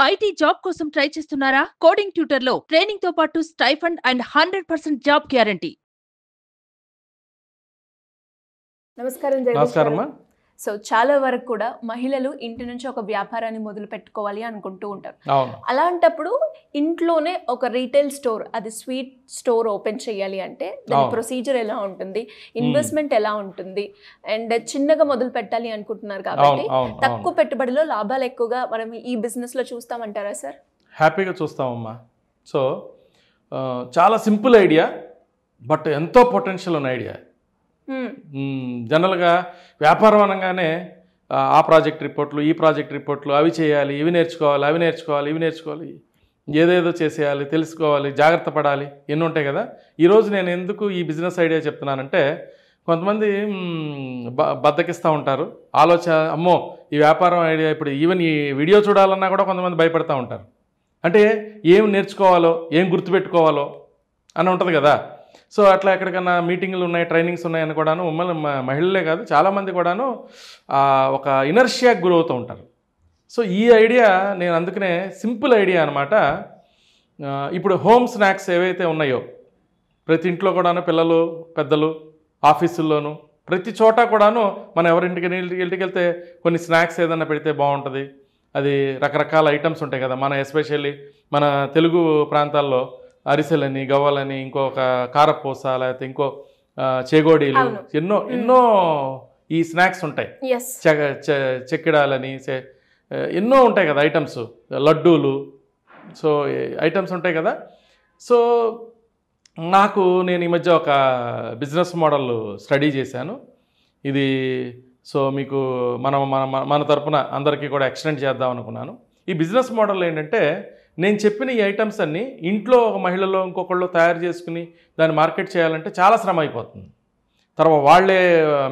IT job కోసం try చేస్తున్నారా? Coding ట్యూటర్లో ట్రైనింగ్తో పాటు స్టైఫండ్ అండ్ 100% జాబ్ గ్యారంటీ. నమస్కారం జగదీష్ గారు. నమస్కారమ్మా. సో చాలా వరకు కూడా మహిళలు ఇంటి నుంచి ఒక వ్యాపారాన్ని మొదలు పెట్టుకోవాలి అనుకుంటూ ఉంటారు. అవును. అలాంటప్పుడు ఇంట్లోనే ఒక రీటైల్ స్టోర్, అది స్వీట్ స్టోర్ ఓపెన్ చేయాలి అంటే దాని ప్రొసీజర్ ఎలా ఉంటుంది, ఇన్వెస్ట్మెంట్ ఎలా ఉంటుంది, అండ్ చిన్నగా మొదలు పెట్టాలి అనుకుంటున్నారు కాబట్టి తక్కువ పెట్టుబడిలో లాభాలు ఎక్కువగా మనం ఈ బిజినెస్ లో చూస్తామంటారా సార్? హ్యాపీగా చూస్తామమ్మా. సో చాలా సింపుల్ ఐడియా, బట్ ఎంతో పొటెన్షియల్ ఉన్న ఐడియా. జనరల్గా వ్యాపారం అనగానే ఆ ప్రాజెక్ట్ రిపోర్ట్లు, ఈ ప్రాజెక్ట్ రిపోర్ట్లు, అవి చేయాలి, ఇవి నేర్చుకోవాలి, ఏదేదో చేసేయాలి, తెలుసుకోవాలి, జాగ్రత్త పడాలి, ఎన్ని ఉంటాయి కదా. ఈరోజు నేను ఎందుకు ఈ బిజినెస్ ఐడియా చెప్తున్నానంటే, కొంతమంది బద్దకిస్తూ ఉంటారు ఆలోచన. అమ్మో, ఈ వ్యాపారం ఐడియా ఇప్పుడు ఈవెన్ ఈ వీడియో చూడాలన్నా కూడా కొంతమంది భయపడుతూ ఉంటారు. అంటే ఏం నేర్చుకోవాలో, ఏం గుర్తుపెట్టుకోవాలో అని ఉంటుంది కదా. సో అట్లా ఎక్కడికన్నా మీటింగ్లు ఉన్నాయి, ట్రైనింగ్స్ ఉన్నాయని కూడాను మహిళలే కాదు చాలామంది కూడాను ఒక ఇనర్షియాకి గురవుతూ ఉంటారు. సో ఈ ఐడియా నేను అందుకనే సింపుల్ ఐడియా అనమాట. ఇప్పుడు హోమ్ స్నాక్స్ ఏవైతే ఉన్నాయో ప్రతి ఇంట్లో కూడాను, పిల్లలు పెద్దలు ఆఫీసుల్లోనూ ప్రతి చోట కూడాను మనం ఇంటికి వెళ్తే కొన్ని స్నాక్స్ ఏదన్నా పెడితే బాగుంటుంది. అది రకరకాల ఐటమ్స్ ఉంటాయి కదా. మన ఎస్పెషల్లీ మన తెలుగు ప్రాంతాల్లో అరిసెలని, గవ్వలని, ఇంకొక కారపూస, లేకపోతే ఇంకో చేగోడీలు, ఎన్నో ఈ స్నాక్స్ ఉంటాయి. చెక్కిడాలని ఎన్నో ఉంటాయి కదా ఐటమ్స్, లడ్డూలు. సో ఐటమ్స్ ఉంటాయి కదా. సో నేను ఈ మధ్య ఒక బిజినెస్ మోడల్ స్టడీ చేశాను. ఇది సో మీకు మన తరపున అందరికీ కూడా ఎక్స్టెండ్ చేద్దాం అనుకున్నాను. ఈ బిజినెస్ మోడల్ ఏంటంటే, నేను చెప్పిన ఈ ఐటమ్స్ అన్నీ ఇంట్లో ఒక మహిళలో ఇంకొకళ్ళు తయారు చేసుకుని దాన్ని మార్కెట్ చేయాలంటే చాలా శ్రమ అయిపోతుంది. తర్వాత వాళ్ళే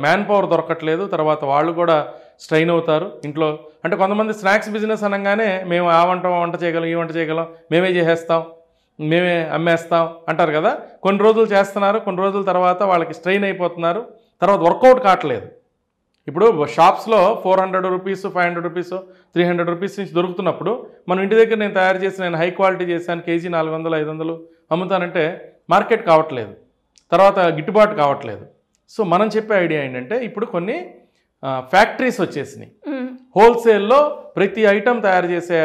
మ్యాన్ పవర్ దొరకట్లేదు, తర్వాత వాళ్ళు కూడా స్ట్రెయిన్ అవుతారు ఇంట్లో. అంటే కొంతమంది స్నాక్స్ బిజినెస్ అనగానే మేము ఆ వంట చేయగలం, ఈ వంట చేయగలం, మేమే చేసేస్తాం, మేమే అమ్మేస్తాం అంటారు కదా. కొన్ని రోజులు చేస్తున్నారు, కొన్ని రోజుల తర్వాత వాళ్ళకి స్ట్రెయిన్ అయిపోతున్నారు, తర్వాత వర్కౌట్ కావట్లేదు. ఇప్పుడు షాప్స్లో 400 రూపీస్, 500 రూపీస్, 300 రూపీస్ నుంచి దొరుకుతున్నప్పుడు మనం ఇంటి దగ్గర నేను తయారు చేసి నేను హై క్వాలిటీ చేశాను, కేజీ 400, 500 అమ్ముతానంటే మార్కెట్ కావట్లేదు, తర్వాత గిట్టుబాటు కావట్లేదు. సో మనం చెప్పే ఐడియా ఏంటంటే, ఇప్పుడు కొన్ని ఫ్యాక్టరీస్ వచ్చేసినాయి, హోల్సేల్లో ప్రతి ఐటమ్ తయారు చేసే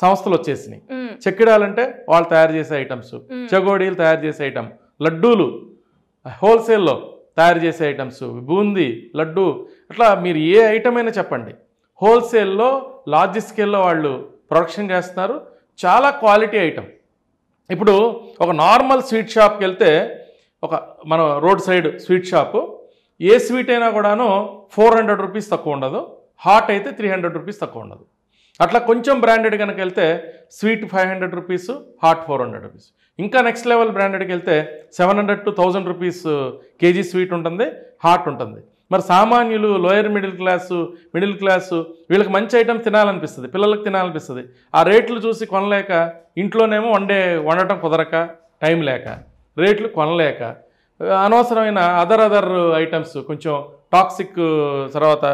సంస్థలు వచ్చేసినాయి. చెక్కిడాలంటే వాళ్ళు తయారు చేసే ఐటమ్స్, చెగోడీలు తయారు చేసే ఐటమ్, లడ్డూలు హోల్సేల్లో తయారు చేసే ఐటమ్స్, బూందీ, లడ్డు, అట్లా మీరు ఏ ఐటమ్ అయినా చెప్పండి, హోల్సేల్లో లార్జ్ స్కేల్లో వాళ్ళు ప్రొడక్షన్ చేస్తున్నారు. చాలా క్వాలిటీ ఐటమ్. ఇప్పుడు ఒక నార్మల్ స్వీట్ షాప్కి వెళ్తే, మన రోడ్ సైడ్ స్వీట్ షాపు, ఏ స్వీట్ అయినా కూడాను 400 రూపీస్ తక్కువ ఉండదు, హాట్ అయితే 300 రూపీస్ తక్కువ ఉండదు. అట్లా కొంచెం బ్రాండెడ్ కనుక వెళ్తే స్వీట్ 500 రూపీస్, హాట్ 400 రూపీస్. ఇంకా నెక్స్ట్ లెవెల్ బ్రాండెడ్కి వెళ్తే 700 to 1000 రూపీస్ కేజీ స్వీట్ ఉంటుంది, హాట్ ఉంటుంది. మరి సామాన్యులు, లోయర్ మిడిల్ క్లాసు వీళ్ళకి మంచి ఐటమ్ తినాలనిపిస్తుంది, పిల్లలకు తినాలనిపిస్తుంది. ఆ రేట్లు చూసి కొనలేక, ఇంట్లోనేమో వండటం కుదరక, టైం లేక, రేట్లు కొనలేక, అనవసరమైన అదర్ ఐటమ్స్, కొంచెం టాక్సిక్, తర్వాత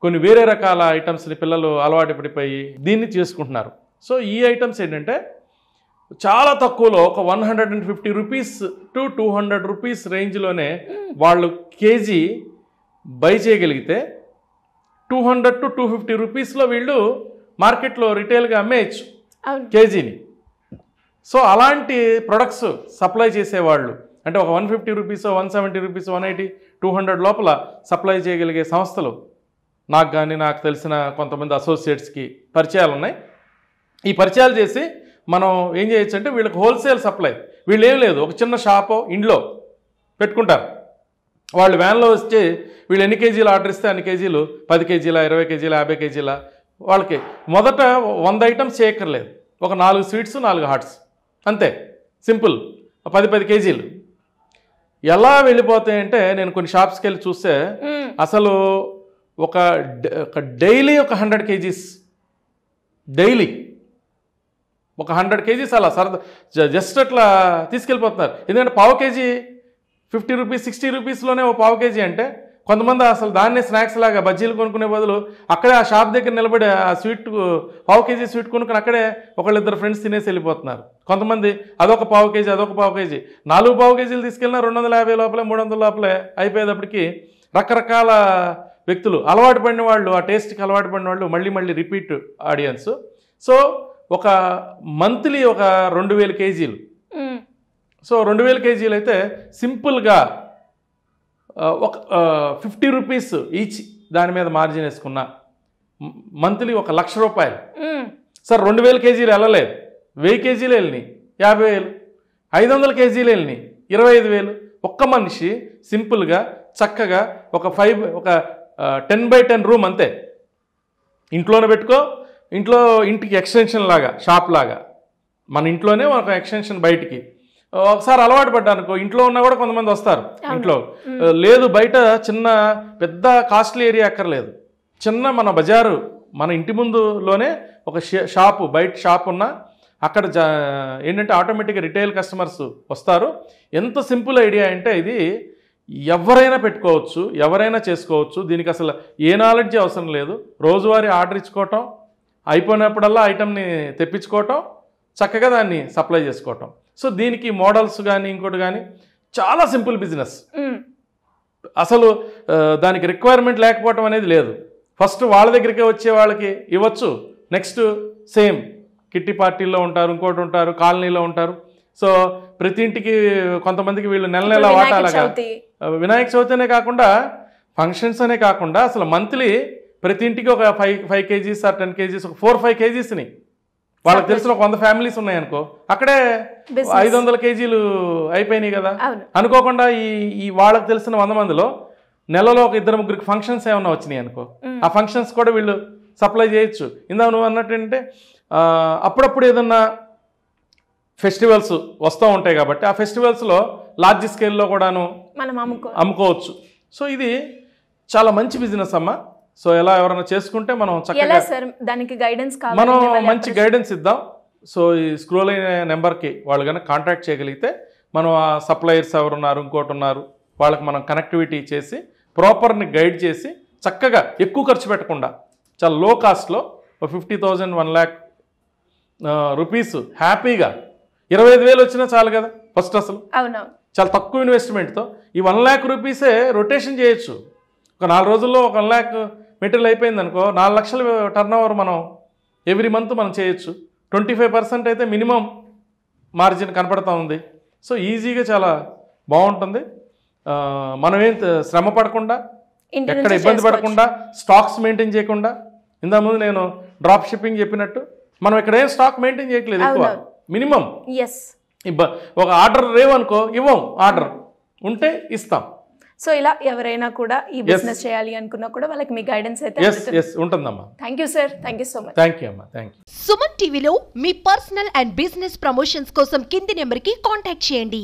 కొన్ని వేరే రకాల ఐటమ్స్ని పిల్లలు అలవాటు పడిపోయి దీన్ని చేసుకుంటున్నారు. సో ఈ ఐటమ్స్ ఏంటంటే చాలా తక్కువలో ఒక 150 రూపీస్ to 200 రూపీస్ రేంజ్లోనే వాళ్ళు కేజీ బై చేయగలిగితే 200 to 250 రూపీస్లో వీళ్ళు మార్కెట్లో రిటైల్గా అమ్మేయచ్చు కేజీని. సో అలాంటి ప్రొడక్ట్స్ సప్లై చేసేవాళ్ళు, అంటే ఒక 150 రూపీస్, 170 రూపీస్, 180, 200 లోపల సప్లై చేయగలిగే సంస్థలు నాకు తెలిసిన కొంతమంది అసోసియేట్స్కి పరిచయాలు ఉన్నాయి. ఈ పరిచయాలు చేసి మనం ఏం చేయొచ్చు అంటే, వీళ్ళకి హోల్సేల్ సప్లై, వీళ్ళు ఏం లేదు, ఒక చిన్న షాపో ఇంట్లో పెట్టుకుంటారు. వాళ్ళు వ్యాన్లో వచ్చి వీళ్ళు ఎన్ని కేజీలు ఆర్డర్ ఇస్తే అన్ని కేజీలు, 10 కేజీల, 20 కేజీల, 50 కేజీల, వాళ్ళకి మొదట 100 ఐటమ్స్ చేయక్కర్లేదు, ఒక 4 స్వీట్స్, 4 హాట్స్, అంతే సింపుల్, 10 కేజీలు. ఎలా వెళ్ళిపోతాయంటే, నేను కొన్ని షాప్స్కి వెళ్ళి చూస్తే అసలు ఒక డైలీ ఒక 100 కేజీస్, డైలీ ఒక 100 కేజీస్ అలా జస్ట్ అట్లా తీసుకెళ్ళిపోతున్నారు. ఎందుకంటే పావు కేజీ 50 రూపీస్, 60 రూపీస్లోనే ఓ పావు కేజీ అంటే కొంతమంది అసలు దాన్నే స్నాక్స్ లాగా బజ్జీలు కొనుక్కునే బదులు అక్కడే ఆ షాప్ దగ్గర నిలబడి ఆ స్వీట్ పావు కేజీ స్వీట్ కొనుక్కుని అక్కడే ఒకళ్ళిద్దరు ఫ్రెండ్స్ తినేసి వెళ్ళిపోతున్నారు. కొంతమంది అదొక పావు కేజీ 4 పావు కేజీలు తీసుకెళ్ళినా 250 లోపలే 300 లోపలే అయిపోయేటప్పటికి రకరకాల వ్యక్తులు అలవాటు పడిన వాళ్ళు, ఆ టేస్ట్కి అలవాటు పడిన వాళ్ళు మళ్ళీ రిపీట్ ఆడియన్స్. సో ఒక మంత్లీ ఒక 2000 కేజీలు. సో 2000 కేజీలు అయితే సింపుల్గా ఒక 50 రూపీస్ ఈచ్ దాని మీద మార్జిన్ వేసుకున్నా మంత్లీ 1,00,000 రూపాయలు. సార్ 2000 కేజీలు వెళ్ళలేదు, 1000 కేజీలు వెళ్ళినాయి 50,000, 500 కేజీలు వెళ్ళినాయి 25,000. ఒక్క మనిషి సింపుల్గా చక్కగా ఒక 10x10 రూమ్ అంతే, ఇంట్లోనే పెట్టుకో, ఇంటికి ఎక్స్టెన్షన్ లాగా, షాప్ లాగా, మన ఇంట్లోనే ఒక ఎక్స్టెన్షన్ బయటికి. ఒకసారి అలవాటు పడ్డానుకో ఇంట్లో ఉన్నా కూడా కొంతమంది వస్తారు. ఇంట్లో లేదు, బయట చిన్న పెద్ద కాస్ట్లీ ఏరియా అక్కర్లేదు, చిన్న మన బజారు మన ఇంటి ముందులోనే ఒక షాపు, బయట షాప్ ఉన్నా అక్కడ ఏంటంటే ఆటోమేటిక్గా రిటైల్ కస్టమర్స్ వస్తారు. ఎంత సింపుల్ ఐడియా అంటే ఇది ఎవరైనా పెట్టుకోవచ్చు, ఎవరైనా చేసుకోవచ్చు. దీనికి అసలు ఏ నాలెడ్జ్ అవసరం లేదు. రోజువారీ ఆర్డర్ ఇచ్చుకోవటం, అయిపోయినప్పుడల్లా ఐటమ్ని తెప్పించుకోవటం, చక్కగా దాన్ని సప్లై చేసుకోవటం. సో దీనికి మోడల్స్ కానీ ఇంకోటి కానీ చాలా సింపుల్ బిజినెస్. అసలు దానికి రిక్వైర్మెంట్ లేకపోవటం అనేది లేదు. ఫస్ట్ వాళ్ళ దగ్గరికే వచ్చే వాళ్ళకి ఇవ్వచ్చు. నెక్స్ట్ సేమ్ కిట్టి పార్టీల్లో ఉంటారు, ఇంకోటి ఉంటారు, కాలనీలో ఉంటారు. సో ప్రతి ఇంటికి కొంతమందికి వీళ్ళు నెల వాటాలాగా, వినాయక చవితినే కాకుండా ఫంక్షన్స్ అనే కాకుండా అసలు మంత్లీ ప్రతి ఇంటికి ఒక 5 కేజీస్ ఆర్ 10 కేజీస్, ఒక 4-5 కేజీస్ని వాళ్ళకి తెలిసిన 100 ఫ్యామిలీస్ ఉన్నాయనుకో, అక్కడే 500 కేజీలు అయిపోయినాయి కదా. అనుకోకుండా ఈ వాళ్ళకి తెలిసిన 100 మందిలో నెలలో ఒక 2-3 ఫంక్షన్స్ ఏమన్నా వచ్చినాయి అనుకో, ఆ ఫంక్షన్స్ కూడా వీళ్ళు సప్లై చేయొచ్చు. ఇందాక నువ్వు అన్నట్టు ఏంటంటే అప్పుడప్పుడు ఏదన్నా ఫెస్టివల్స్ వస్తూ ఉంటాయి కాబట్టి ఆ ఫెస్టివల్స్లో లార్జ్ స్కేల్లో కూడాను అమ్ముకోవచ్చు. సో ఇది చాలా మంచి బిజినెస్ అమ్మా. సో ఎలా ఎవరైనా చేసుకుంటే మనం చక్కగా దానికి గైడెన్స్ మనం మంచి గైడెన్స్ ఇద్దాం. సో ఈ స్క్రోల్ అయిన నెంబర్కి వాళ్ళు కనుక కాంటాక్ట్ చేయగలిగితే మనం ఆ సప్లయర్స్ ఎవరున్నారు, ఇంకోటి ఉన్నారు, వాళ్ళకి మనం కనెక్టివిటీ చేసి ప్రాపర్ని గైడ్ చేసి చక్కగా ఎక్కువ ఖర్చు పెట్టకుండా చాలా లో కాస్ట్లో 50,000 1,00,000 రూపీస్ హ్యాపీగా 25,000 వచ్చినా చాలు కదా ఫస్ట్. అసలు చాలా తక్కువ ఇన్వెస్ట్మెంట్తో ఈ 1,00,000 రూపీసే రొటేషన్ చేయొచ్చు. ఒక 4 రోజుల్లో ఒక 1,00,000 మెటీరియల్ అయిపోయింది అనుకో, 4 లక్షల టర్న్ ఓవర్ మనం ఎవ్రీ మంత్ మనం చేయొచ్చు. 25% అయితే మినిమం మార్జిన్ కనపడతా ఉంది. సో ఈజీగా చాలా బాగుంటుంది. మనం ఏం శ్రమ పడకుండా, ఎక్కడ ఇబ్బంది పడకుండా, స్టాక్స్ మెయింటైన్ చేయకుండా. ఇందా ముందు నేను డ్రాప్ షిప్పింగ్ చెప్పినట్టు మనం ఇక్కడ ఏం స్టాక్ మెయింటైన్ చేయట్లేదు, ఎక్కువ మినిమం. ఒక ఆర్డర్ రేవనుకో ఇవ్వం, ఆర్డర్ ఉంటే ఇస్తాం. సో ఇలా ఎవరైనా కూడా ఈ బిజినెస్ చేయాలి అనుకున్నా కూడా వాళ్ళకి మీ గైడెన్స్ అయితే ఉంటుందమ్మా. Thank you sir, thank you so much. Thank you అమ్మా, థ్యాంక్ యూ. సుమన్ టీవీలో మీ పర్సనల్ అండ్ బిజినెస్ ప్రమోషన్స్ కోసం కింది నెంబర్కి కాంటాక్ట్ చేయండి.